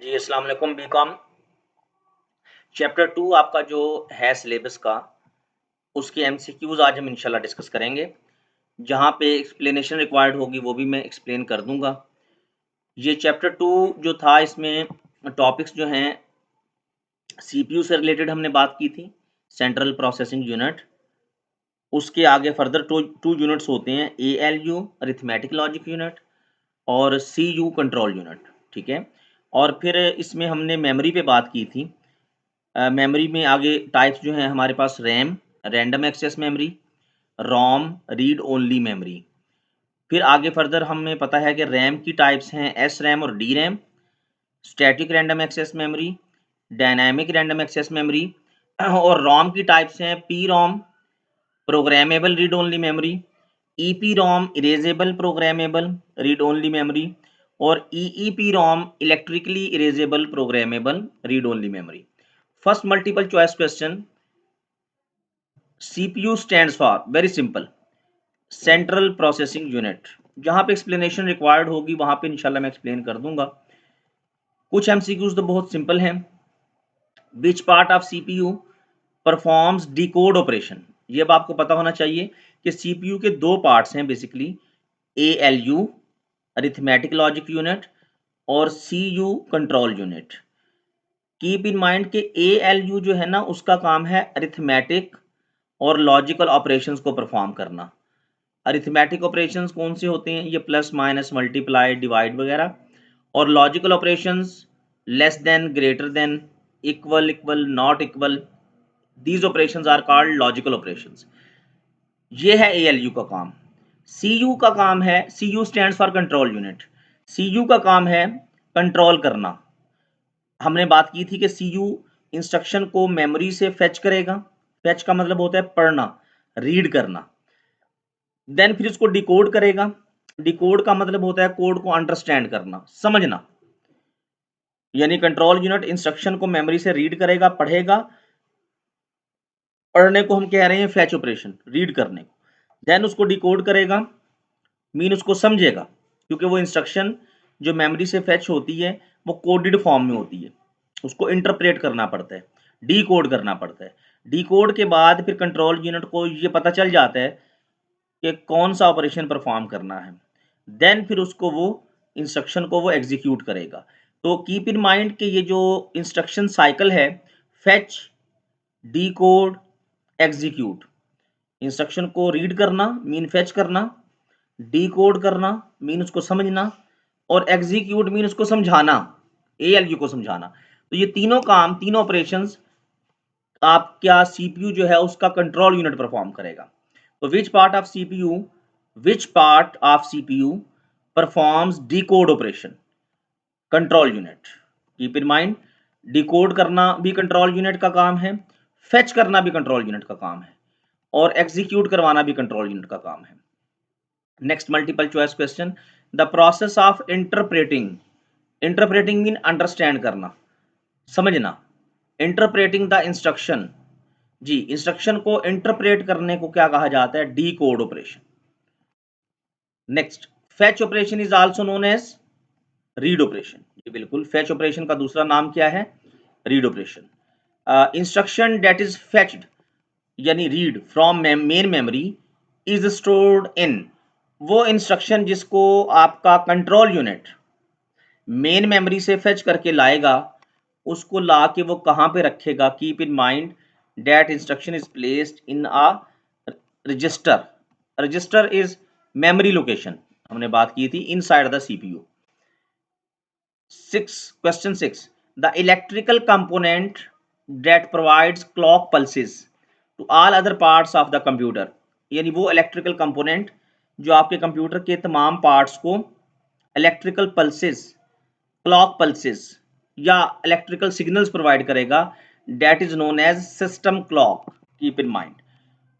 जी, अस्सलाम वालेकुम। BCom chapter 2 आपका जो है सिलेबस का, उसके एमसीक्यूज़ आज हम इंशाल्लाह डिस्कस करेंगे। जहाँ पे एक्सप्लेनेशन रिक्वायर्ड होगी वो भी मैं एक्सप्लेन कर दूँगा। ये चैप्टर 2 जो था इसमें टॉपिक्स जो हैं सीपीयू से रिलेटेड हमने बात की थी, सेंट्रल प्रोसेसिंग यूनिट। उसके आगे फर्दर टू यूनिट्स होते हैं एएलयू अरिथमेटिक लॉजिक यूनिट और सीयू कंट्रोल यूनिट, ठीक है? और फिर इसमें हमने मेमोरी पे बात की थी। मेमोरी में आगे टाइप्स जो हैं हमारे पास रैम, रैंडम एक्सेस मेमोरी, रोम, रीड ओनली मेमोरी। फिर आगे फर्दर हमें पता है कि रैम की टाइप्स हैं एस रैम और D RAM, static random access memory, dynamic random access memory और रोम की टाइप्स हैं P ROM, programmable read only memory, EP ROM erasable programmable read only memory और EEP ROM electrically erasable programmable read only memory. First multiple choice question, CPU stands for very simple central processing unit. जहां पे explanation required होगी वहां पे इंशाल्लाह मैं explain कर दूंगा। कुछ एमसीक्यूज तो बहुत सिंपल हैं। विच part of CPU performs decode operation. ये अब आपको पता होना चाहिए कि सीपीयू के दो पार्ट्स हैं basically, ALU arithmetic logic unit और CU control unit. Keep in mind कि एएलयू जो है ना उसका काम है अरिथमेटिक और लॉजिकल ऑपरेशंस को परफॉर्म करना। अरिथमेटिक ऑपरेशंस कौन से होते हैं? ये प्लस माइनस मल्टीप्लाई डिवाइड वगैरह। और logical operations less than greater than equal equal not equal, these operations are called logical operations. ये है एएलयू का काम। सीयू का काम है, CU stands for control unit. CU का काम है कंट्रोल करना। हमने बात की थी कि सीयू इंस्ट्रक्शन को मेमोरी से फेच करेगा। फेच का मतलब होता है पढ़ना, रीड करना। देन फिर उसको डिकोड करेगा। डिकोड का मतलब होता है कोड को अंडरस्टैंड करना, समझना। यानी कंट्रोल यूनिट इंस्ट्रक्शन को मेमोरी से रीड करेगा, पढ़ेगा। पढ़ने को हम कह रहे हैं फैच ऑपरेशन, रीड करने को। देन उसको डिकोड करेगा, मीन उसको समझेगा, क्योंकि वो इंस्ट्रक्शन जो मेमोरी से फैच होती है वो कोडेड फॉर्म में होती है। उसको इंटरप्रेट करना पड़ता है, डीकोड करना पड़ता है। डीकोड के बाद फिर कंट्रोल यूनिट को ये पता चल जाता है कि कौन सा ऑपरेशन परफॉर्म करना है। देन फिर उसको वो इंस्ट्रक्शन को वो एग्जीक्यूट करेगा। तो कीप इन माइंड कि ये जो इंस्ट्रक्शन साइकिल है, फेच, डीकोड, एग्जीक्यूट। इंस्ट्रक्शन को रीड करना मीन फेच करना, डीकोड करना मीन उसको समझना और एग्जीक्यूट मीन उसको समझाना, एएलयू को समझाना। तो ये तीनों काम, तीनों ऑपरेशंस आपका सीपीयू जो है उसका कंट्रोल यूनिट परफॉर्म करेगा। तो विच part of CPU, which part of CPU performs decode operation? Control unit. Keep in mind, decode करना भी कंट्रोल यूनिट का काम है, फेच करना भी कंट्रोल यूनिट का काम है और एग्जीक्यूट करवाना भी कंट्रोल यूनिट का काम है। Next multiple choice question, the process of interpreting. Interpreting mean understand करना, समझना। इंटरप्रेटिंग द इंस्ट्रक्शन, जी इंस्ट्रक्शन को इंटरप्रेट करने को क्या कहा जाता है? Decode operation. Next, fetch operation is also known as read operation. जी बिल्कुल, फैच ऑपरेशन का दूसरा नाम क्या है? Read operation. Instruction that is fetched यानी read from main memory is stored in. वो इंस्ट्रक्शन जिसको आपका कंट्रोल यूनिट मेन मेमोरी से फेच करके लाएगा, उसको ला के वो कहाँ पे रखेगा? Keep in mind that instruction is placed in a register. Register is memory location, हमने बात की थी inside the CPU. Question 6, the electrical component that provides clock pulses to all other parts of the computer. यानी वो electrical component जो आपके computer के तमाम पार्ट्स को इलेक्ट्रिकल पल्सेस, क्लॉक पल्सेस या इलेक्ट्रिकल सिग्नल्स प्रोवाइड करेगा, that is known as system clock. Keep in mind,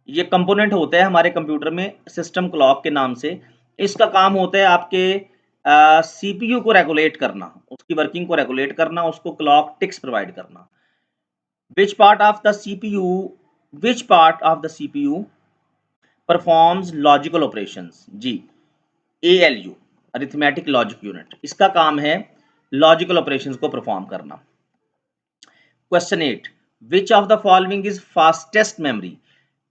ये कंपोनेंट होता है हमारे कंप्यूटर में सिस्टम क्लॉक के नाम से। इसका काम होता है आपके सीपीयू को रेगुलेट करना, उसकी वर्किंग को रेगुलेट करना, उसको क्लॉक टिक्स प्रोवाइड करना। Which part of the CPU, which part of the CPU performs logical operations? जी एएलयू अरिथमेटिक लॉजिक यूनिट। इसका काम है लॉजिकल ऑपरेशंस को परफॉर्म करना। Question 8, which of the following is fastest memory.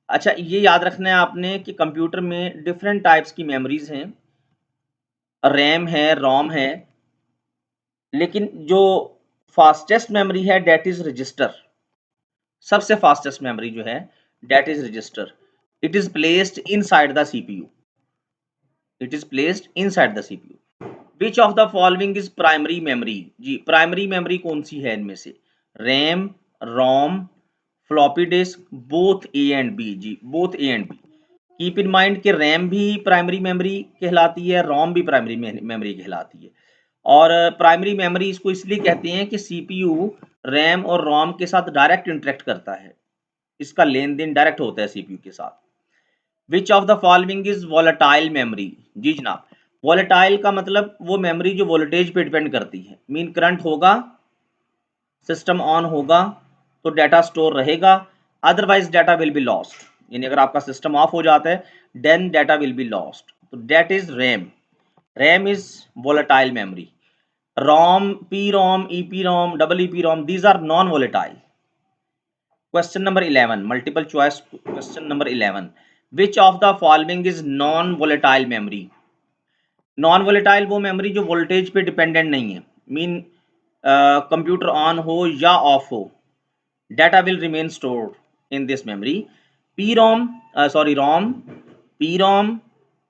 अच्छा, ये याद रखना है आपने कि कंप्यूटर में डिफरेंट टाइप्स की मेमोरीज हैं, रैम है, रोम है, लेकिन जो फास्टेस्ट मेमोरी है डेट इज रजिस्टर। सबसे फास्टेस्ट मेमोरी जो है that is register. It is placed inside the CPU. It is placed inside the CPU. Which of the following is primary memory. जी, primary memory कौन सी है इनमें से? RAM, ROM, floppy disk, both A and B. जी, both A and B. Keep in mind कि RAM भी primary memory कहलाती है, रोम भी प्राइमरी मेमोरी कहलाती है। और प्राइमरी मेमोरी इसको इसलिए कहते हैं कि सीपीयू रैम और रोम के साथ डायरेक्ट इंटरेक्ट करता है, इसका लेन देन डायरेक्ट होता है सीपीयू के साथ। Which of the following is volatile memory. जी जनाब, वॉलेटाइल का मतलब वो मेमोरी जो वोल्टेज पे डिपेंड करती है। मीन करंट होगा, सिस्टम ऑन होगा तो डाटा स्टोर रहेगा, otherwise data will be lost. यानी अगर आपका सिस्टम ऑफ हो जाता है then data will be lost. तो that is RAM. RAM is volatile memory. ROM, P ROM, EP ROM, double EP ROM, these are non volatile. Question number 11, multiple choice question number 11, which of the following is non volatile memory. Non volatile वो memory जो voltage पे dependent नहीं है। Mean computer on हो या off हो, data will remain stored in this memory. P ROM, sorry ROM, P ROM,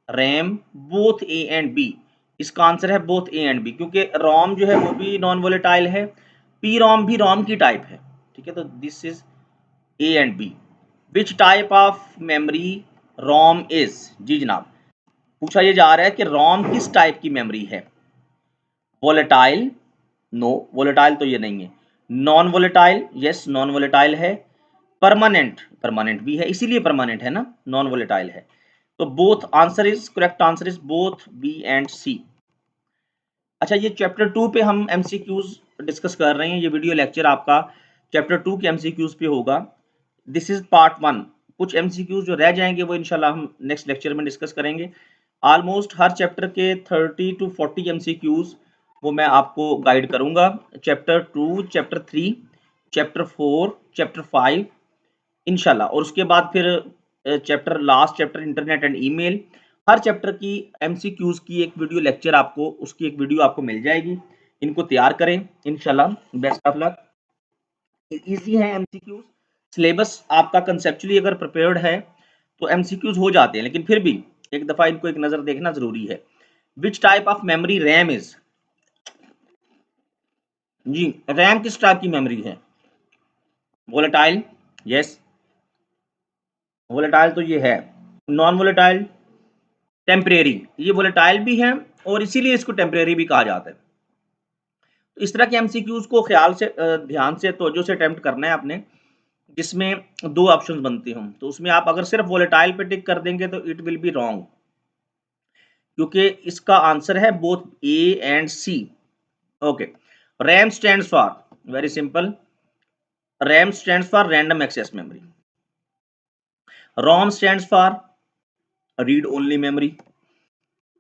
RAM, both A and B. इसका answer है बोथ ए एंड बी, क्योंकि रोम जो है वो भी नॉन वोलेटाइल है, पी रोम भी रोम की टाइप है। ठीक है, तो this is A and B. Which type of memory ROM is. जी जनाब, पूछा ये जा रहा है कि रोम किस टाइप की मेमोरी है। वोलेटाइल, नो, वोलेटाइल तो ये नहीं है। Non volatile, yes non volatile है। परमानेंट, परमानेंट भी है, इसीलिए परमानेंट है ना, नॉन वोलेटाइल है। तो both answer is, correct answer is both B and C. अच्छा, ये चैप्टर 2 पे हम एमसीक्यूज डिस्कस कर रहे हैं। ये वीडियो लेक्चर आपका चैप्टर 2 के एमसीक्यूज पे होगा। This is part 1। कुछ एमसीक्यूज जो रह जाएंगे वो इंशाल्लाह हम नेक्स्ट लेक्चर में डिस्कस करेंगे। ऑलमोस्ट हर चैप्टर के 30 to 40 एमसीक्यूज वो मैं आपको गाइड करूंगा। चैप्टर 2, चैप्टर 3, चैप्टर 4, चैप्टर 5 इंशाल्लाह। और उसके बाद फिर chapter, last chapter internet and email. Her chapter की एमसीक्यूज की एक वीडियो लेक्चर आपको, उसकी एक वीडियो आपको मिल जाएगी। इनको तैयार करें इंशाल्लाह। Best of luck. इजी है एमसीक्यूज। सिलेबस आपका कंसेप्चुअली अगर प्रिपेयर्ड है तो एमसीक्यूज हो जाते हैं, लेकिन फिर भी एक दफा इनको एक नजर देखना जरूरी है। Which type of memory RAM is. जी, रैम किस टाइप की मेमोरी है? वोलेटाइल, यस वोलेटाइल तो ये है। Non volatile, temporary. ये वोलेटाइल भी है और इसीलिए इसको टेम्परेरी भी कहा जाता है। तो इस तरह के एमसीक्यूज को ख्याल से, ध्यान से, तवज्जो से अटेम्प्ट करना है आपने, जिसमें दो ऑप्शंस बनते हों। तो उसमें आप अगर सिर्फ वोलेटाइल पे टिक कर देंगे तो इट विल बी रॉन्ग, क्योंकि इसका आंसर है both A and C. Okay, RAM stands for, very simple, RAM stands for random access memory. ROM stands for read only memory.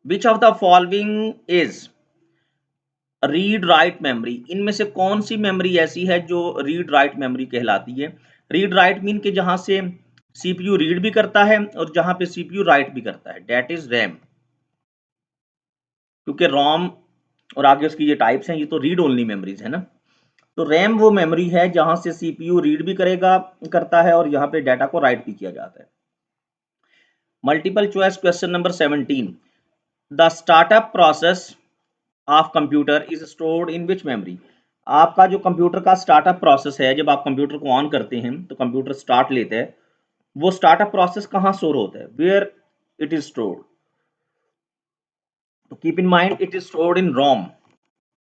Which of the following is read write memory. इनमें से कौन सी memory ऐसी है जो read write memory कहलाती है? Read write mean के जहां से सीपीयू रीड भी करता है और जहां पे सीपीयू राइट भी करता है, डेट इज रैम। क्योंकि रोम और आगे उसकी ये टाइप्स हैं, ये तो रीड ओनली मेमोरीज है ना। तो रैम वो मेमोरी है जहां से सीपीयू रीड भी करेगा, करता है, और यहाँ पे डाटा को राइट भी किया जाता है। Multiple choice question number 17, the startup process of computer is stored in which memory. आपका जो कंप्यूटर का स्टार्टअप प्रोसेस है, जब आप कंप्यूटर को ऑन करते हैं तो कंप्यूटर स्टार्ट लेते हैं, वो स्टार्टअप प्रोसेस कहाँ स्टोर होता है? Where it is stored? तो keep in mind it is stored in ROM,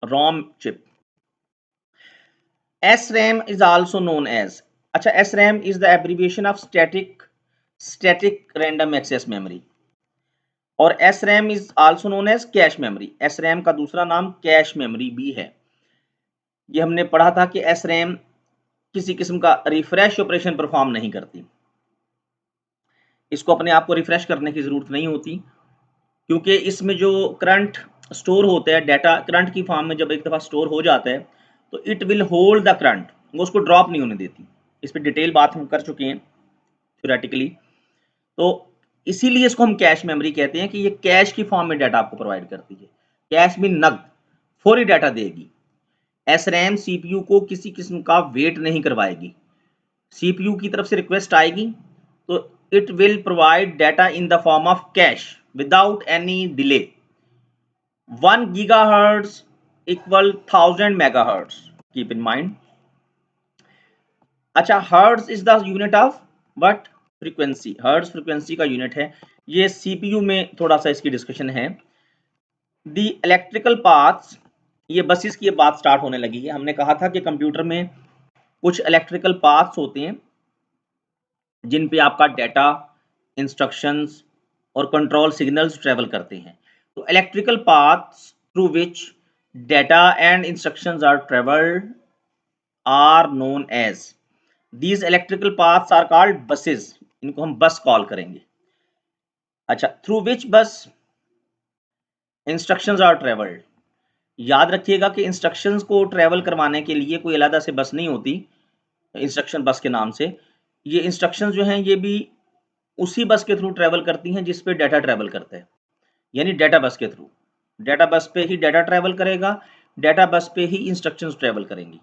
ROM chip. SRAM is also known as, अच्छा SRAM is the abbreviation of static random access memory, और SRAM is also known as cache memory. SRAM का दूसरा नाम cache memory भी है। ये हमने पढ़ा था कि SRAM किसी किस्म का रिफ्रेश ऑपरेशन परफॉर्म नहीं करती। इसको अपने आप को रिफ्रेश करने की जरूरत नहीं होती, क्योंकि इसमें जो करंट स्टोर होता है डाटा करंट की फॉर्म में, जब एक दफ़ा स्टोर हो जाता है तो it will hold the current, वो उसको ड्रॉप नहीं होने देती। इस पर डिटेल बात हम कर चुके हैं थ्योरेटिकली। तो इसीलिए इसको हम कैश मेमोरी कहते हैं कि ये कैश की फॉर्म में डाटा आपको प्रोवाइड करती है। कैश भी नकद फौरी डाटा देगी। एसरैम सीपीयू को किसी किस्म का वेट नहीं करवाएगी। सीपीयू की तरफ से रिक्वेस्ट आएगी तो it will provide data in the form of cash without any delay. 1 gigahertz equal 1000 megahertz, keep in mind। अच्छा, hertz is the unit of what? Frequency. Hertz frequency का यूनिट है। ये सीपीयू में थोड़ा सा इसकी डिस्कशन है। दी इलेक्ट्रिकल पाथ्स, ये बसेस की बात स्टार्ट होने लगी है। हमने कहा था कि कंप्यूटर में कुछ इलेक्ट्रिकल पाथ्स होते हैं जिन पे आपका डाटा, इंस्ट्रक्शंस और कंट्रोल सिग्नल्स ट्रेवल करते हैं। तो electrical paths through which data and instructions are travelled are known as, these electrical paths are called buses. इनको हम बस कॉल करेंगे। अच्छा, थ्रू विच बस इंस्ट्रक्शंस आर ट्रेवल्ड। याद रखिएगा कि इंस्ट्रक्शंस को ट्रेवल करवाने के लिए कोई अलग से बस नहीं होती इंस्ट्रक्शन बस के नाम से। ये इंस्ट्रक्शंस जो हैं ये भी उसी बस के थ्रू ट्रेवल करती हैं जिस पे डाटा ट्रेवल करता है, यानी डाटा बस के थ्रू। डाटा बस पे ही डाटा ट्रेवल करेगा, डाटा बस पे ही इंस्ट्रक्शंस ट्रेवल करेंगी।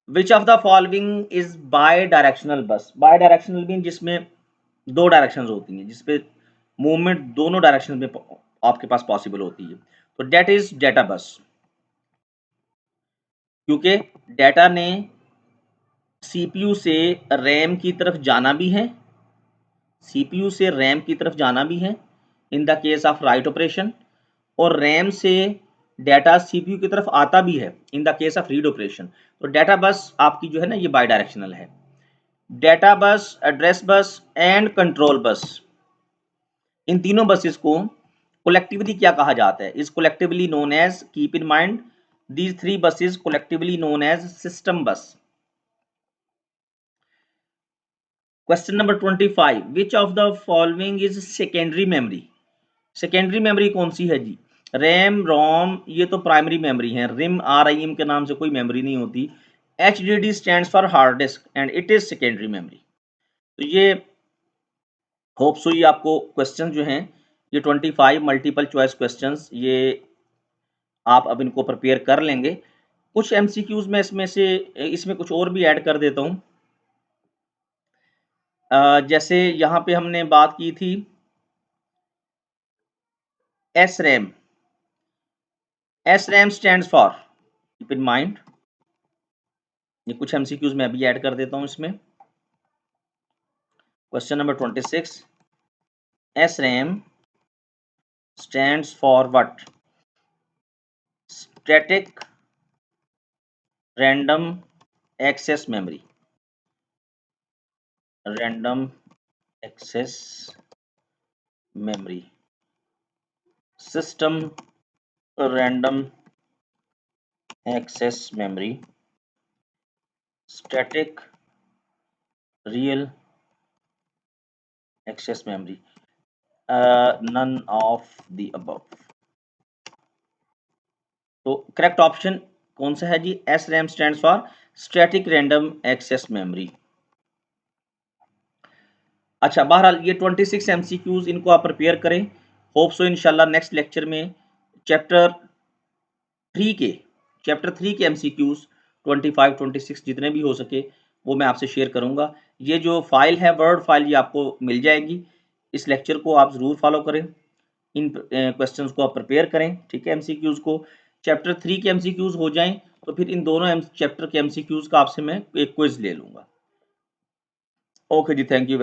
विच of the following is by directional बस? बाय डायरेक्शनल मीन जिसमें दो डायरेक्शंस होती हैं, जिसपे मूवमेंट दोनों डायरेक्शन में आपके पास पॉसिबल होती है। तो डेट इज डाटा बस, क्योंकि डाटा ने सीपीयू से रैम की तरफ जाना भी है, सीपीयू से रैम की तरफ जाना भी है in the case of write operation, और रैम से डाटा सीपीयू की तरफ आता भी है in the case of read operation. तो डाटा बस आपकी जो है ना ये बाई डायरेक्शनल है। Data bus, address bus and control bus, इन तीनों बसेस को कोलेक्टिवली क्या कहा जाता है? Is collectively known as, keep in mind these three buses collectively known as system bus. Question number 25, which of the following is secondary memory? Secondary memory कौन सी है जी? रैम, रोम ये तो प्राइमरी मेमोरी है। रिम, RIM के नाम से कोई मेमोरी नहीं होती। HDD stands for hard disk and it is secondary memory. तो ये होप सो ये आपको क्वेश्चन जो हैं ये 25 मल्टीपल चॉइस क्वेश्चंस, ये आप अब इनको प्रिपेयर कर लेंगे। कुछ MCQs में इसमें कुछ और भी ऐड कर देता हूँ। जैसे यहाँ पे हमने बात की थी SRAM। SRAM stands for, keep in mind, ये कुछ MCQs में अभी ऐड कर देता हूँ इसमें। Question number 26, SRAM stands for what? Static Random Access Memory। Random Access Memory, System Random Access Memory, Static Real Access Memory, none of the above। तो correct option कौन सा है जी? SRAM stands for static random access memory. अच्छा, बहरहाल ये 26 MCQs, इनको आप प्रिपेयर करें। होप सो इंशाल्लाह नेक्स्ट लेक्चर में चैप्टर 3 के MCQs 25 26 जितने भी हो सके वो मैं आपसे शेयर करूंगा। ये जो फाइल है वर्ड फाइल, ये आपको मिल जाएगी। इस लेक्चर को आप ज़रूर फॉलो करें, इन क्वेश्चंस को आप प्रिपेयर करें, ठीक है। MCQs को चैप्टर 3 के MCQs हो जाएं तो फिर इन दोनों चैप्टर के MCQs का आपसे मैं एक क्विज ले लूँगा। ओके जी, थैंक यू।